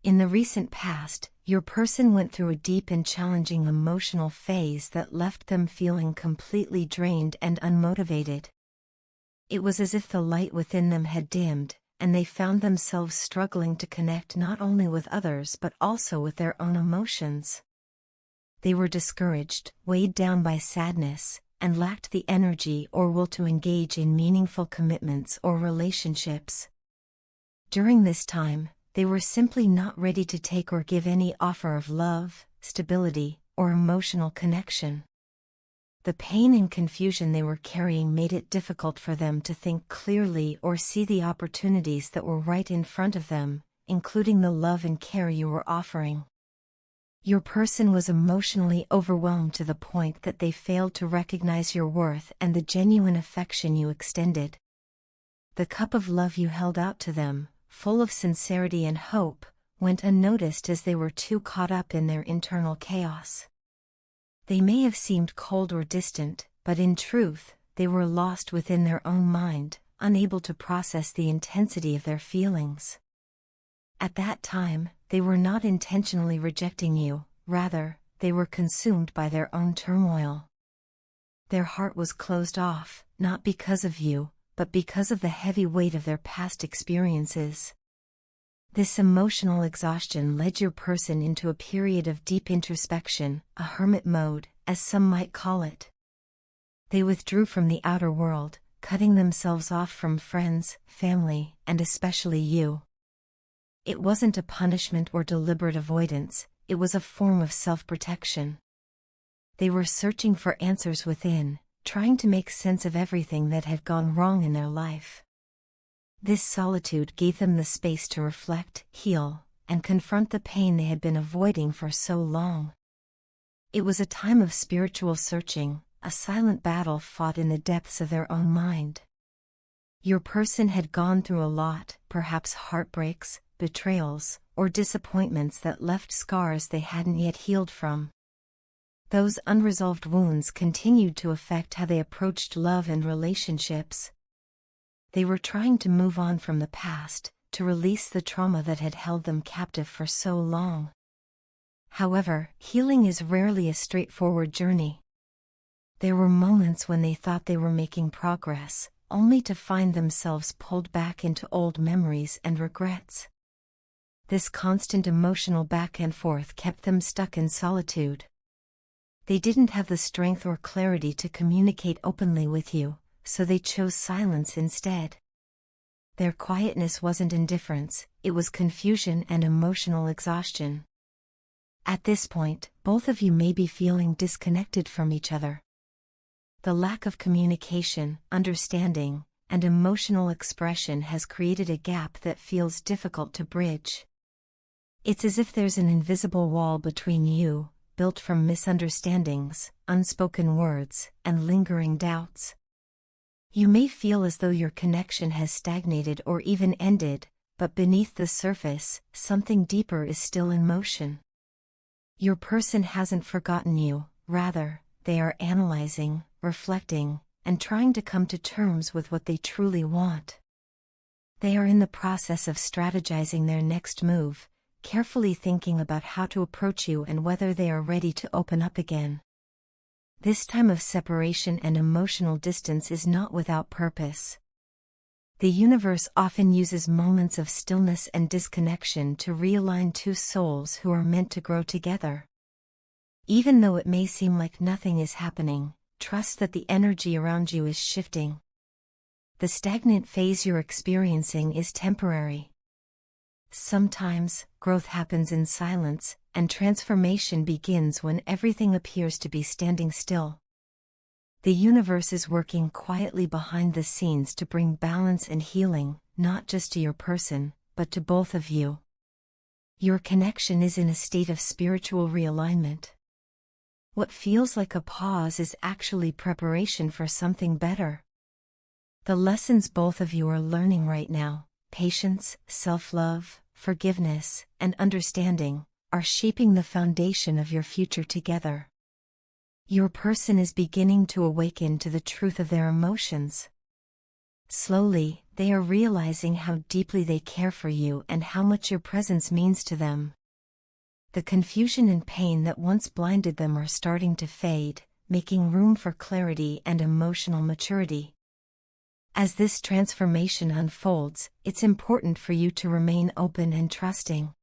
In the recent past, your person went through a deep and challenging emotional phase that left them feeling completely drained and unmotivated. It was as if the light within them had dimmed, and they found themselves struggling to connect not only with others but also with their own emotions. They were discouraged, weighed down by sadness, and lacked the energy or will to engage in meaningful commitments or relationships. During this time, they were simply not ready to take or give any offer of love, stability, or emotional connection. The pain and confusion they were carrying made it difficult for them to think clearly or see the opportunities that were right in front of them, including the love and care you were offering. Your person was emotionally overwhelmed to the point that they failed to recognize your worth and the genuine affection you extended. The cup of love you held out to them, full of sincerity and hope, went unnoticed as they were too caught up in their internal chaos. They may have seemed cold or distant, but in truth, they were lost within their own mind, unable to process the intensity of their feelings. At that time, they were not intentionally rejecting you, rather, they were consumed by their own turmoil. Their heart was closed off, not because of you, but because of the heavy weight of their past experiences. This emotional exhaustion led your person into a period of deep introspection, a hermit mode, as some might call it. They withdrew from the outer world, cutting themselves off from friends, family, and especially you. It wasn't a punishment or deliberate avoidance, it was a form of self-protection. They were searching for answers within, trying to make sense of everything that had gone wrong in their life. This solitude gave them the space to reflect, heal, and confront the pain they had been avoiding for so long. It was a time of spiritual searching, a silent battle fought in the depths of their own mind. Your person had gone through a lot, perhaps heartbreaks, betrayals, or disappointments that left scars they hadn't yet healed from. Those unresolved wounds continued to affect how they approached love and relationships. They were trying to move on from the past, to release the trauma that had held them captive for so long. However, healing is rarely a straightforward journey. There were moments when they thought they were making progress, only to find themselves pulled back into old memories and regrets. This constant emotional back and forth kept them stuck in solitude. They didn't have the strength or clarity to communicate openly with you, so they chose silence instead. Their quietness wasn't indifference, it was confusion and emotional exhaustion. At this point, both of you may be feeling disconnected from each other. The lack of communication, understanding, and emotional expression has created a gap that feels difficult to bridge. It's as if there's an invisible wall between you, built from misunderstandings, unspoken words, and lingering doubts. You may feel as though your connection has stagnated or even ended, but beneath the surface, something deeper is still in motion. Your person hasn't forgotten you, rather, they are analyzing, reflecting, and trying to come to terms with what they truly want. They are in the process of strategizing their next move, carefully thinking about how to approach you and whether they are ready to open up again. This time of separation and emotional distance is not without purpose. The universe often uses moments of stillness and disconnection to realign two souls who are meant to grow together. Even though it may seem like nothing is happening, trust that the energy around you is shifting. The stagnant phase you're experiencing is temporary. Sometimes, growth happens in silence, and transformation begins when everything appears to be standing still. The universe is working quietly behind the scenes to bring balance and healing, not just to your person, but to both of you. Your connection is in a state of spiritual realignment. What feels like a pause is actually preparation for something better. The lessons both of you are learning right now, patience, self-love, forgiveness, and understanding, are shaping the foundation of your future together. Your person is beginning to awaken to the truth of their emotions. Slowly, they are realizing how deeply they care for you and how much your presence means to them. The confusion and pain that once blinded them are starting to fade, making room for clarity and emotional maturity. As this transformation unfolds, it's important for you to remain open and trusting.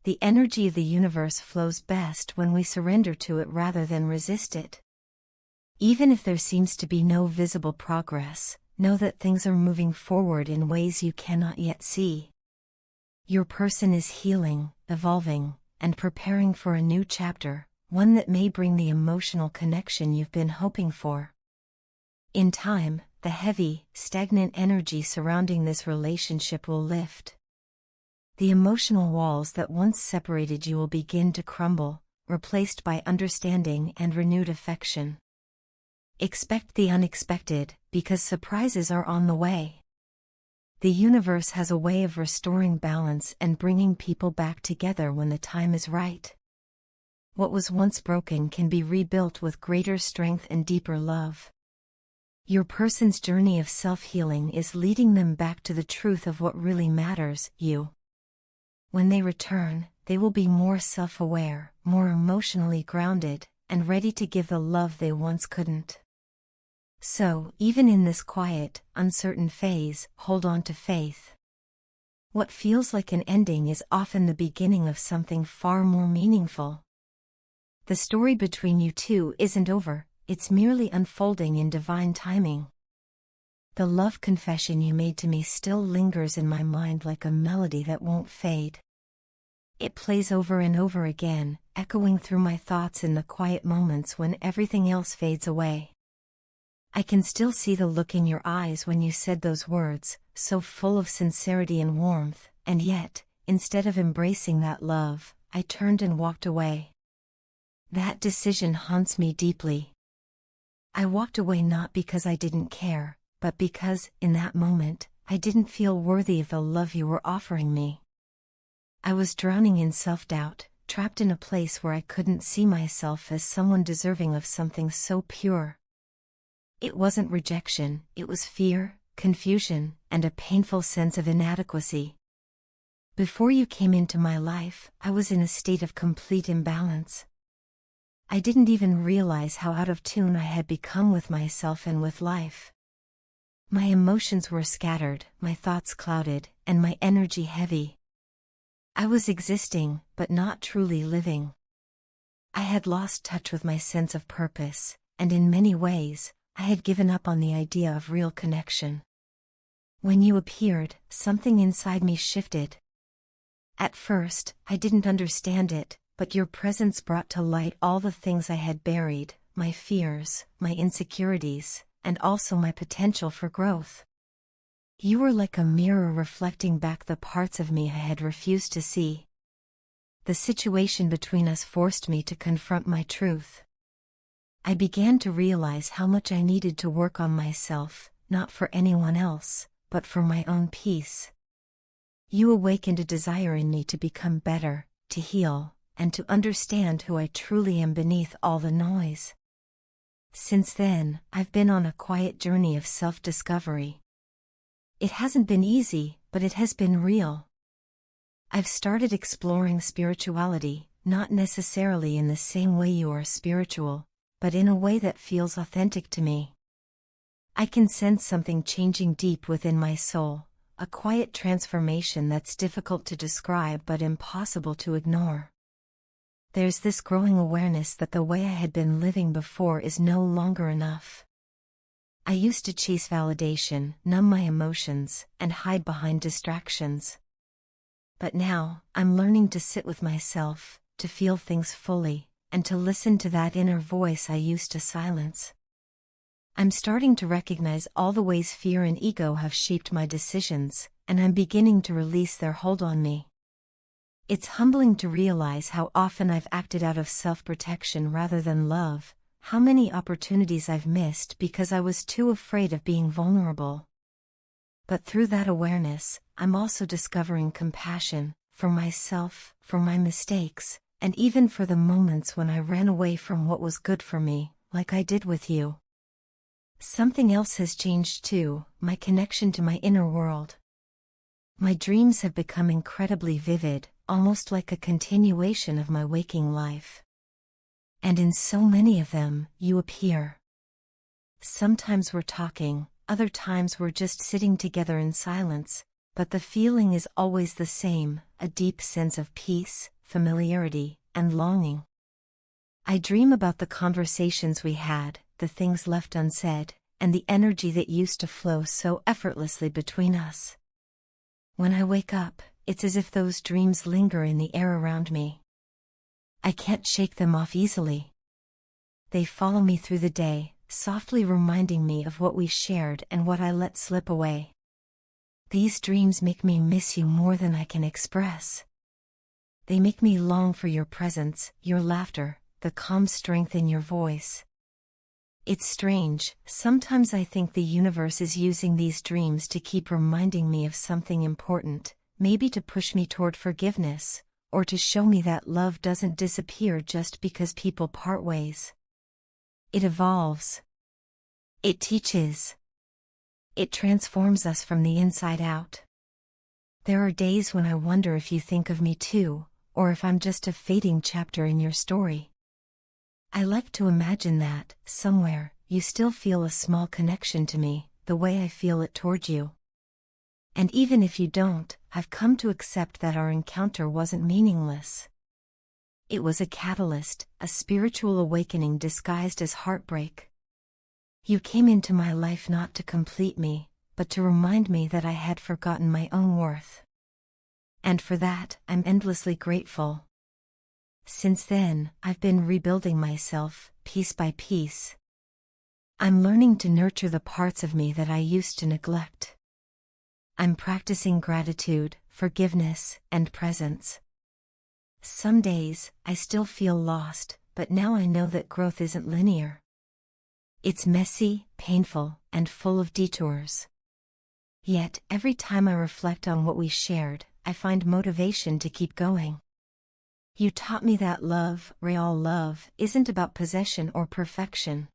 The energy of the universe flows best when we surrender to it rather than resist it. Even if there seems to be no visible progress, know that things are moving forward in ways you cannot yet see. Your person is healing, evolving, and preparing for a new chapter, one that may bring the emotional connection you've been hoping for. In time, the heavy, stagnant energy surrounding this relationship will lift. The emotional walls that once separated you will begin to crumble, replaced by understanding and renewed affection. Expect the unexpected, because surprises are on the way. The universe has a way of restoring balance and bringing people back together when the time is right. What was once broken can be rebuilt with greater strength and deeper love. Your person's journey of self-healing is leading them back to the truth of what really matters, you. When they return, they will be more self-aware, more emotionally grounded, and ready to give the love they once couldn't. So, even in this quiet, uncertain phase, hold on to faith. What feels like an ending is often the beginning of something far more meaningful. The story between you two isn't over, it's merely unfolding in divine timing. The love confession you made to me still lingers in my mind like a melody that won't fade. It plays over and over again, echoing through my thoughts in the quiet moments when everything else fades away. I can still see the look in your eyes when you said those words, so full of sincerity and warmth, and yet, instead of embracing that love, I turned and walked away. That decision haunts me deeply. I walked away not because I didn't care, but because, in that moment, I didn't feel worthy of the love you were offering me. I was drowning in self-doubt, trapped in a place where I couldn't see myself as someone deserving of something so pure. It wasn't rejection, it was fear, confusion, and a painful sense of inadequacy. Before you came into my life, I was in a state of complete imbalance. I didn't even realize how out of tune I had become with myself and with life. My emotions were scattered, my thoughts clouded, and my energy heavy. I was existing, but not truly living. I had lost touch with my sense of purpose, and in many ways, I had given up on the idea of real connection. When you appeared, something inside me shifted. At first, I didn't understand it, but your presence brought to light all the things I had buried, my fears, my insecurities, and also my potential for growth. You were like a mirror reflecting back the parts of me I had refused to see. The situation between us forced me to confront my truth. I began to realize how much I needed to work on myself, not for anyone else, but for my own peace. You awakened a desire in me to become better, to heal, and to understand who I truly am beneath all the noise. Since then, I've been on a quiet journey of self-discovery. It hasn't been easy, but it has been real. I've started exploring spirituality, not necessarily in the same way you are spiritual, but in a way that feels authentic to me. I can sense something changing deep within my soul, a quiet transformation that's difficult to describe but impossible to ignore. There's this growing awareness that the way I had been living before is no longer enough. I used to chase validation, numb my emotions, and hide behind distractions. But now, I'm learning to sit with myself, to feel things fully, and to listen to that inner voice I used to silence. I'm starting to recognize all the ways fear and ego have shaped my decisions, and I'm beginning to release their hold on me. It's humbling to realize how often I've acted out of self-protection rather than love, how many opportunities I've missed because I was too afraid of being vulnerable. But through that awareness, I'm also discovering compassion, for myself, for my mistakes, and even for the moments when I ran away from what was good for me, like I did with you. Something else has changed too, my connection to my inner world. My dreams have become incredibly vivid, almost like a continuation of my waking life. And in so many of them, you appear. Sometimes we're talking, other times we're just sitting together in silence, but the feeling is always the same, a deep sense of peace, familiarity, and longing. I dream about the conversations we had, the things left unsaid, and the energy that used to flow so effortlessly between us. When I wake up, it's as if those dreams linger in the air around me. I can't shake them off easily. They follow me through the day, softly reminding me of what we shared and what I let slip away. These dreams make me miss you more than I can express. They make me long for your presence, your laughter, the calm strength in your voice. It's strange, sometimes I think the universe is using these dreams to keep reminding me of something important, maybe to push me toward forgiveness, or to show me that love doesn't disappear just because people part ways. It evolves. It teaches. It transforms us from the inside out. There are days when I wonder if you think of me too, or if I'm just a fading chapter in your story. I like to imagine that, somewhere, you still feel a small connection to me, the way I feel it toward you. And even if you don't, I've come to accept that our encounter wasn't meaningless. It was a catalyst, a spiritual awakening disguised as heartbreak. You came into my life not to complete me, but to remind me that I had forgotten my own worth. And for that, I'm endlessly grateful. Since then, I've been rebuilding myself, piece by piece. I'm learning to nurture the parts of me that I used to neglect. I'm practicing gratitude, forgiveness, and presence. Some days, I still feel lost, but now I know that growth isn't linear. It's messy, painful, and full of detours. Yet, every time I reflect on what we shared, I find motivation to keep going. You taught me that love, real love, isn't about possession or perfection.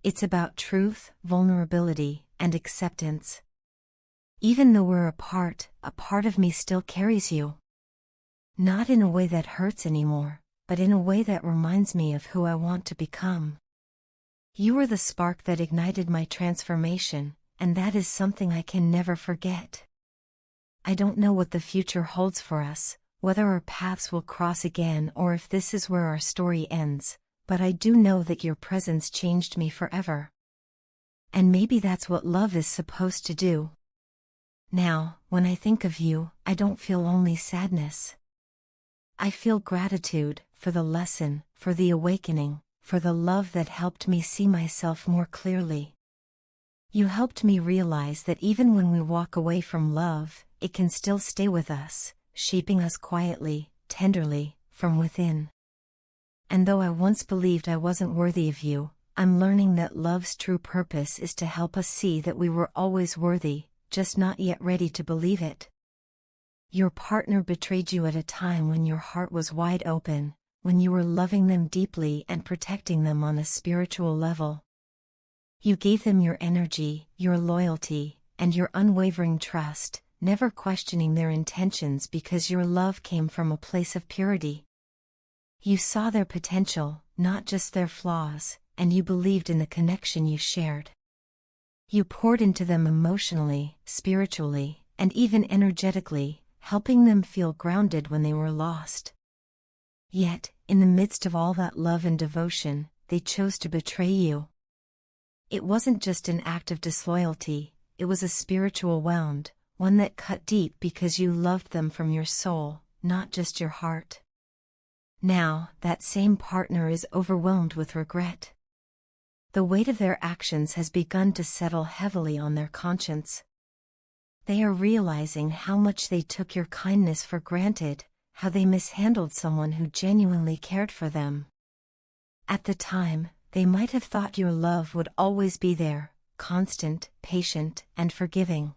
It's about truth, vulnerability, and acceptance. Even though we're apart, a part of me still carries you. Not in a way that hurts anymore, but in a way that reminds me of who I want to become. You were the spark that ignited my transformation, and that is something I can never forget. I don't know what the future holds for us, whether our paths will cross again or if this is where our story ends, but I do know that your presence changed me forever. And maybe that's what love is supposed to do. Now, when I think of you, I don't feel only sadness. I feel gratitude, for the lesson, for the awakening, for the love that helped me see myself more clearly. You helped me realize that even when we walk away from love, it can still stay with us, shaping us quietly, tenderly, from within. And though I once believed I wasn't worthy of you, I'm learning that love's true purpose is to help us see that we were always worthy, just not yet ready to believe it. Your partner betrayed you at a time when your heart was wide open, when you were loving them deeply and protecting them on a spiritual level. You gave them your energy, your loyalty, and your unwavering trust, never questioning their intentions because your love came from a place of purity. You saw their potential, not just their flaws, and you believed in the connection you shared. You poured into them emotionally, spiritually, and even energetically, helping them feel grounded when they were lost. Yet, in the midst of all that love and devotion, they chose to betray you. It wasn't just an act of disloyalty, it was a spiritual wound, one that cut deep because you loved them from your soul, not just your heart. Now, that same partner is overwhelmed with regret. The weight of their actions has begun to settle heavily on their conscience. They are realizing how much they took your kindness for granted, how they mishandled someone who genuinely cared for them. At the time, they might have thought your love would always be there, constant, patient, and forgiving.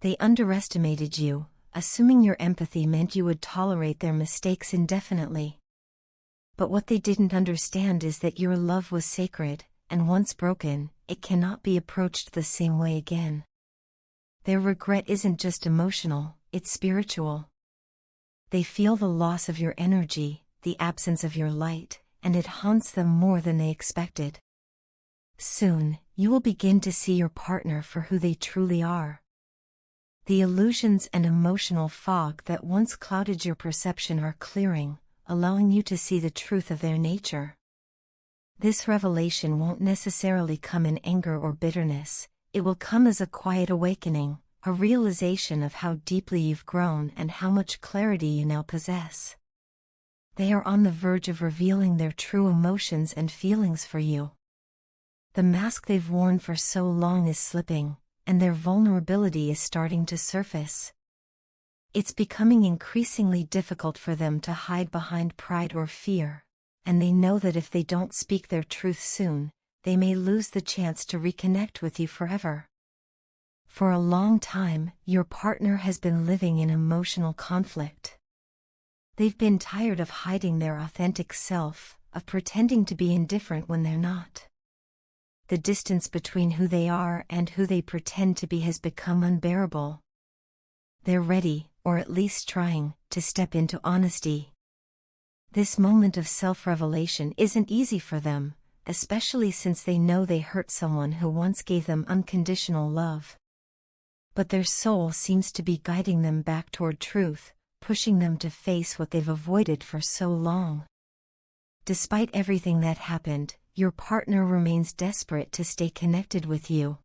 They underestimated you, assuming your empathy meant you would tolerate their mistakes indefinitely. But what they didn't understand is that your love was sacred, and once broken, it cannot be approached the same way again. Their regret isn't just emotional, it's spiritual. They feel the loss of your energy, the absence of your light, and it haunts them more than they expected. Soon, you will begin to see your partner for who they truly are. The illusions and emotional fog that once clouded your perception are clearing, allowing you to see the truth of their nature. This revelation won't necessarily come in anger or bitterness, it will come as a quiet awakening, a realization of how deeply you've grown and how much clarity you now possess. They are on the verge of revealing their true emotions and feelings for you. The mask they've worn for so long is slipping, and their vulnerability is starting to surface. It's becoming increasingly difficult for them to hide behind pride or fear, and they know that if they don't speak their truth soon, they may lose the chance to reconnect with you forever. For a long time, your partner has been living in emotional conflict. They've been tired of hiding their authentic self, of pretending to be indifferent when they're not. The distance between who they are and who they pretend to be has become unbearable. They're ready, or at least trying, to step into honesty. This moment of self-revelation isn't easy for them, especially since they know they hurt someone who once gave them unconditional love. But their soul seems to be guiding them back toward truth, pushing them to face what they've avoided for so long. Despite everything that happened, your partner remains desperate to stay connected with you.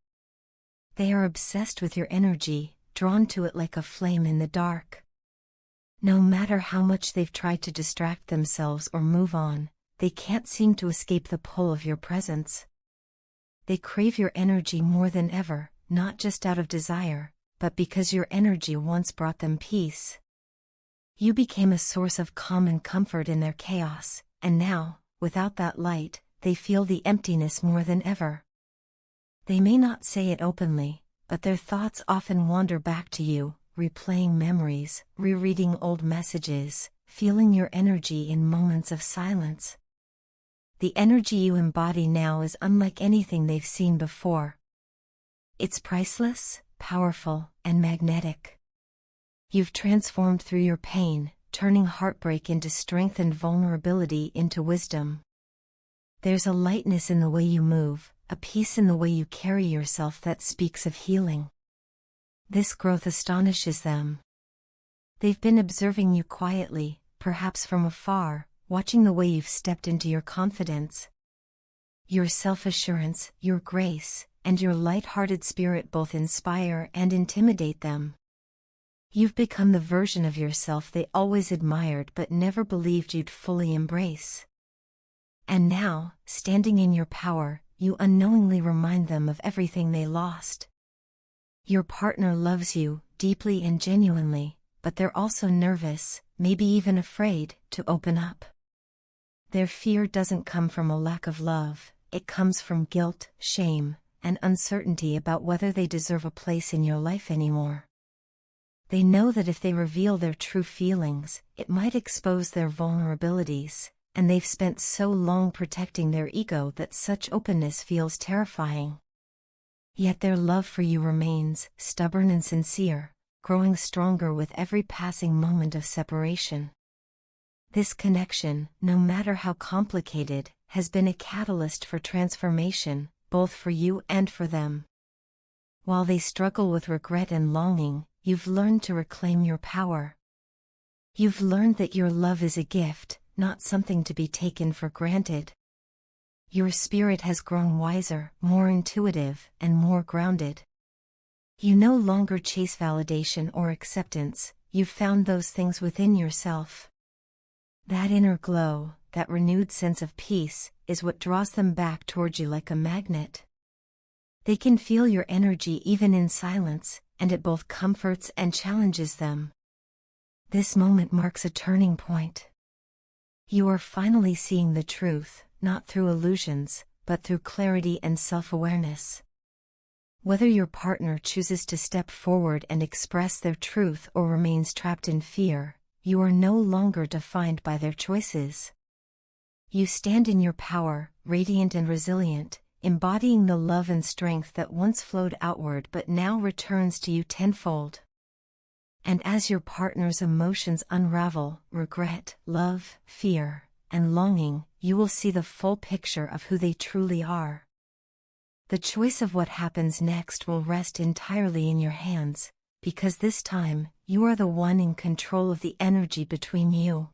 They are obsessed with your energy, drawn to it like a flame in the dark. No matter how much they've tried to distract themselves or move on, they can't seem to escape the pull of your presence. They crave your energy more than ever, not just out of desire, but because your energy once brought them peace. You became a source of calm and comfort in their chaos, and now, without that light, they feel the emptiness more than ever. They may not say it openly, but their thoughts often wander back to you, replaying memories, rereading old messages, feeling your energy in moments of silence. The energy you embody now is unlike anything they've seen before. It's priceless, powerful, and magnetic. You've transformed through your pain, turning heartbreak into strength and vulnerability into wisdom. There's a lightness in the way you move, a peace in the way you carry yourself that speaks of healing. This growth astonishes them. They've been observing you quietly, perhaps from afar, watching the way you've stepped into your confidence. Your self-assurance, your grace, and your light-hearted spirit both inspire and intimidate them. You've become the version of yourself they always admired but never believed you'd fully embrace. And now, standing in your power, you unknowingly remind them of everything they lost. Your partner loves you, deeply and genuinely, but they're also nervous, maybe even afraid, to open up. Their fear doesn't come from a lack of love, it comes from guilt, shame, and uncertainty about whether they deserve a place in your life anymore. They know that if they reveal their true feelings, it might expose their vulnerabilities, and they've spent so long protecting their ego that such openness feels terrifying. Yet their love for you remains, stubborn and sincere, growing stronger with every passing moment of separation. This connection, no matter how complicated, has been a catalyst for transformation, both for you and for them. While they struggle with regret and longing, you've learned to reclaim your power. You've learned that your love is a gift, not something to be taken for granted. Your spirit has grown wiser, more intuitive, and more grounded. You no longer chase validation or acceptance, you've found those things within yourself. That inner glow, that renewed sense of peace, is what draws them back towards you like a magnet. They can feel your energy even in silence, and it both comforts and challenges them. This moment marks a turning point. You are finally seeing the truth, not through illusions, but through clarity and self-awareness. Whether your partner chooses to step forward and express their truth or remains trapped in fear, you are no longer defined by their choices. You stand in your power, radiant and resilient, embodying the love and strength that once flowed outward but now returns to you tenfold. And as your partner's emotions unravel, regret, love, fear, and longing, you will see the full picture of who they truly are. The choice of what happens next will rest entirely in your hands, because this time, you are the one in control of the energy between you.